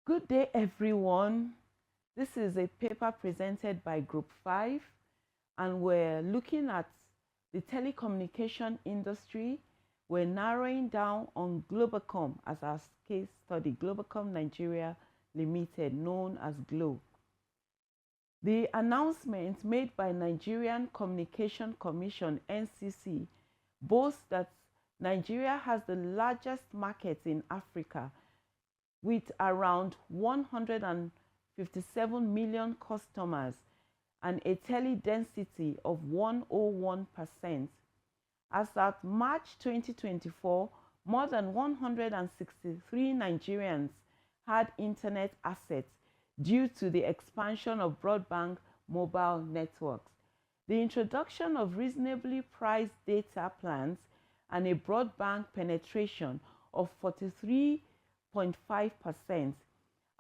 Good day, everyone. This is a paper presented by Group 5, and we're looking at the telecommunication industry. We're narrowing down on Globacom as our case study, Globacom Nigeria Limited, known as GLO. The announcement made by Nigerian Communication Commission (NCC) boasts that Nigeria has the largest market in Africa with around 157 million customers and a tele-density of 101%. As at March 2024, more than 163 Nigerians had internet access due to the expansion of broadband mobile networks. The introduction of reasonably priced data plans and a broadband penetration of 43.5%.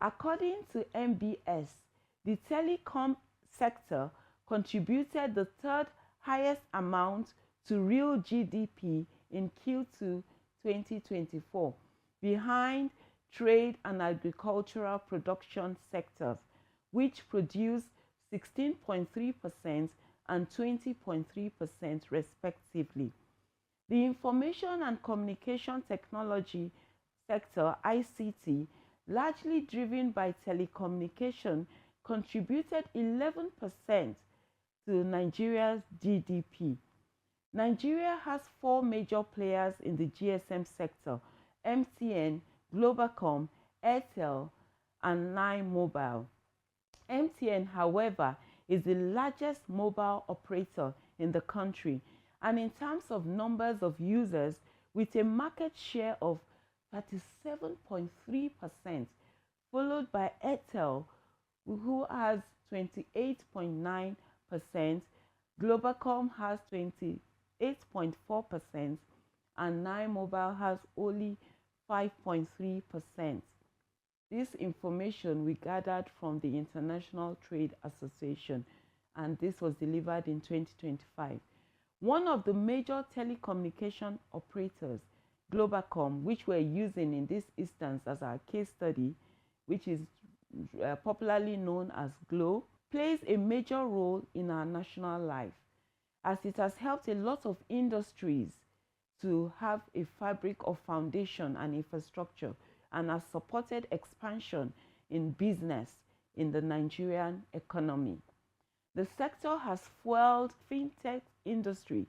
According to MBS, the telecom sector contributed the third highest amount to real GDP in Q2 2024, behind trade and agricultural production sectors, which produced 16.3% and 20.3% respectively. The information and communication technology sector, ICT, largely driven by telecommunication, contributed 11% to Nigeria's GDP. Nigeria has four major players in the GSM sector: MTN, Globacom, Airtel, and Nine Mobile. MTN, however, is the largest mobile operator in the country, and in terms of numbers of users, with a market share of 37.3%, followed by Airtel, who has 28.9%, Globacom has 28.4%, and Nine Mobile has only 5.3%. This information we gathered from the International Trade Association, and this was delivered in 2025. One of the major telecommunication operators, Globacom, which we're using in this instance as our case study, which is popularly known as GLO, plays a major role in our national life, as it has helped a lot of industries to have a fabric of foundation and infrastructure, and has supported expansion in business in the Nigerian economy. The sector has fueled fintech industry.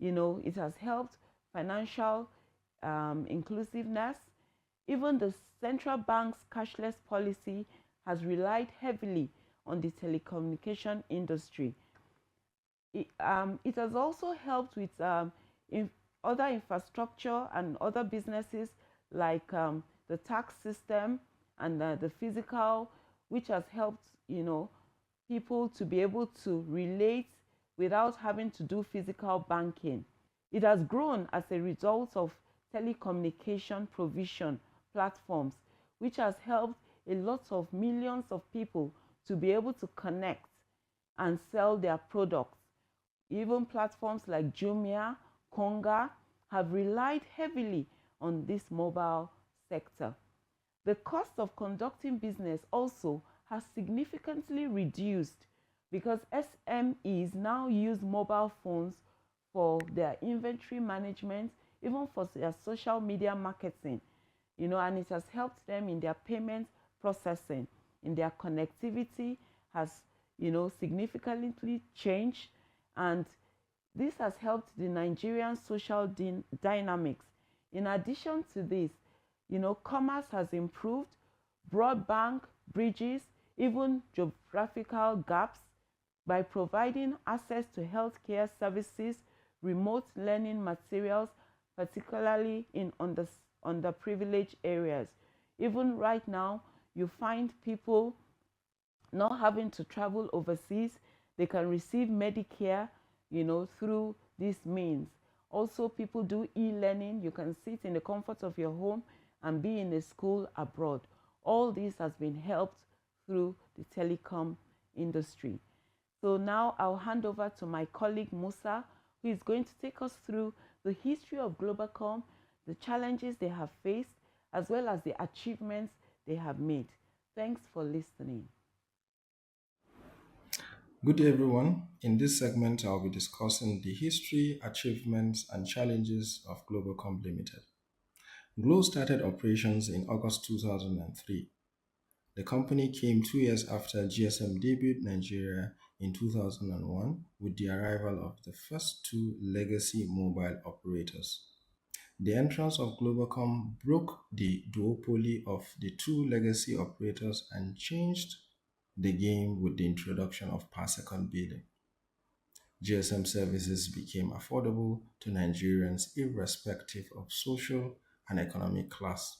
It has helped financial inclusiveness. Even the central bank's cashless policy has relied heavily on the telecommunication industry. It has also helped with other infrastructure and other businesses like the tax system and the physical, which has helped people to be able to relate without having to do physical banking. It has grown as a result of telecommunication provision platforms, which has helped a lot of millions of people to be able to connect and sell their products. Even platforms like Jumia, Konga have relied heavily on this mobile sector. The cost of conducting business also has significantly reduced because SMEs now use mobile phones for their inventory management, even for their social media marketing, and it has helped them in their payment processing, in their connectivity has, significantly changed, and this has helped the Nigerian social dynamics. In addition to this, commerce has improved, broadband bridges, even geographical gaps by providing access to healthcare services, remote learning materials, particularly in underprivileged areas. Even right now, you find people not having to travel overseas. They can receive Medicare, through these means. Also, people do e-learning. You can sit in the comfort of your home and be in a school abroad. All this has been helped through the telecom industry. So now I'll hand over to my colleague Musa, who is going to take us through the history of Globacom, the challenges they have faced, as well as the achievements they have made. Thanks for listening. Good day, everyone. In this segment, I'll be discussing the history, achievements, and challenges of Globacom Limited. Glo started operations in August 2003. The company came 2 years after GSM debuted Nigeria in 2001 with the arrival of the first two legacy mobile operators. The entrance of Globacom broke the duopoly of the two legacy operators and changed the game with the introduction of per-second billing. GSM services became affordable to Nigerians irrespective of social and economic class.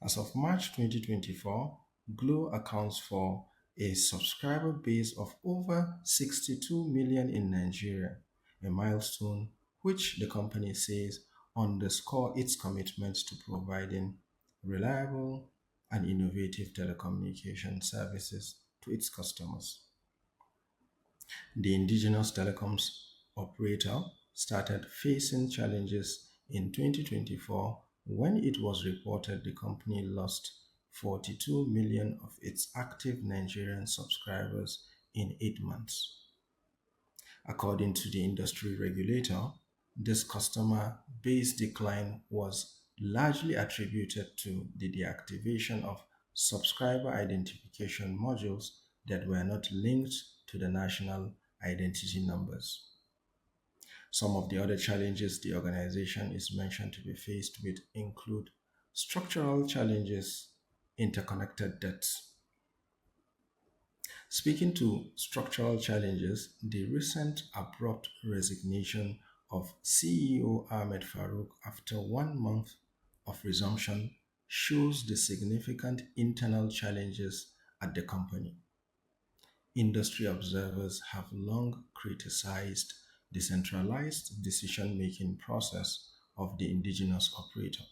As of March 2024, Glo accounts for a subscriber base of over 62 million in Nigeria, a milestone which the company says underscore its commitment to providing reliable and innovative telecommunication services to its customers. The indigenous telecoms operator started facing challenges in 2024 when it was reported the company lost 42 million of its active Nigerian subscribers in 8 months. According to the industry regulator, this customer base decline was largely attributed to the deactivation of subscriber identification modules that were not linked to the national identity numbers. Some of the other challenges the organization is mentioned to be faced with include structural challenges, interconnected debts. Speaking to structural challenges, the recent abrupt resignation of CEO Ahmed Farouk after 1 month of resumption shows the significant internal challenges at the company. Industry observers have long criticized the centralized decision-making process of the indigenous operator.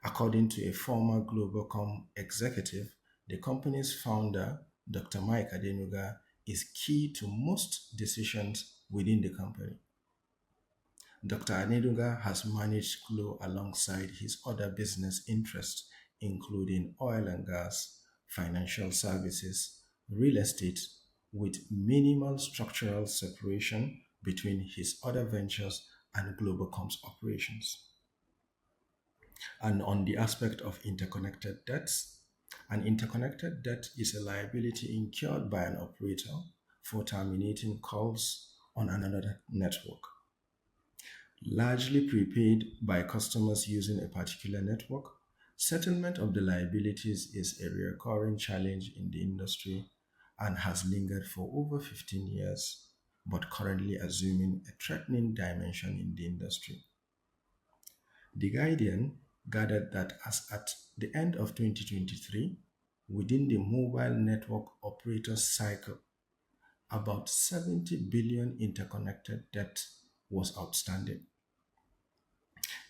According to a former Globacom executive, the company's founder, Dr. Mike Adenuga, is key to most decisions within the company. Dr. Adenuga has managed Glo alongside his other business interests, including oil and gas, financial services, real estate, with minimal structural separation between his other ventures and Globacom's operations. And on the aspect of interconnected debts, an interconnected debt is a liability incurred by an operator for terminating calls on another network. Largely prepaid by customers using a particular network, settlement of the liabilities is a recurring challenge in the industry and has lingered for over 15 years, but currently assuming a threatening dimension in the industry. The Guardian gathered that as at the end of 2023, within the mobile network operator cycle, about 70 billion interconnected debt was outstanding.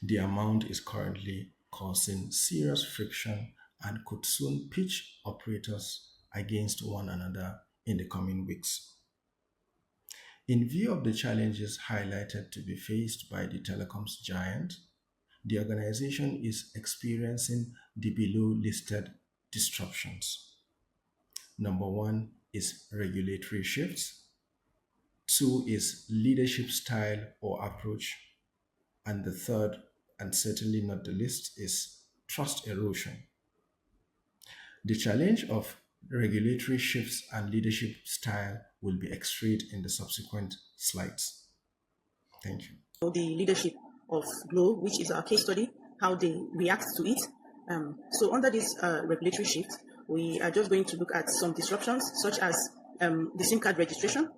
The amount is currently causing serious friction and could soon pitch operators against one another in the coming weeks. In view of the challenges highlighted to be faced by the telecoms giant, the organization is experiencing the below listed disruptions. Number one is regulatory shifts. Two is leadership style or approach. And the third, and certainly not the least, is trust erosion. The challenge of regulatory shifts and leadership style will be x-rayed in the subsequent slides. Thank you. The leadership of Glo, which is our case study, how they react to it. So under this regulatory shift, we are just going to look at some disruptions, such as the SIM card registration.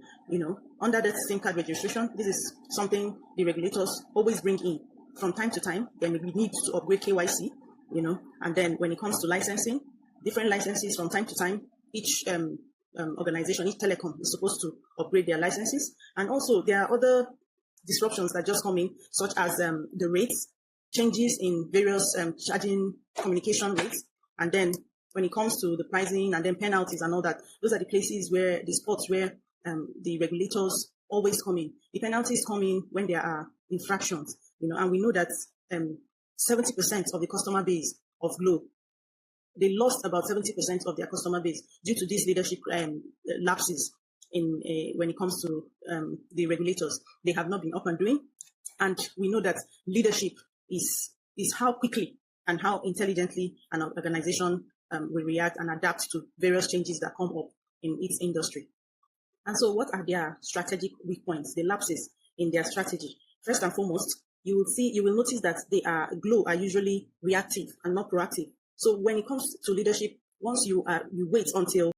Under that SIM card registration, this is something the regulators always bring in from time to time. Then we need to upgrade KYC, and then when it comes to licensing, different licenses from time to time, each organization, each telecom is supposed to upgrade their licenses. And also there are other disruptions that just come in, such as the rates, changes in various charging communication rates, and then when it comes to the pricing and then penalties and all that, those are the places where the spots where the regulators always come in. The penalties come in when there are infractions, and we know that 70% of the customer base of Glo they lost about 70% of their customer base due to these leadership lapses in when it comes to the regulators. They have not been up and doing, and we know that leadership is how quickly and how intelligently an organization will react and adapt to various changes that come up in its industry. And so, what are their strategic weak points, the lapses in their strategy? First and foremost, you will notice that Glow are usually reactive and not proactive. So when it comes to leadership, once you wait until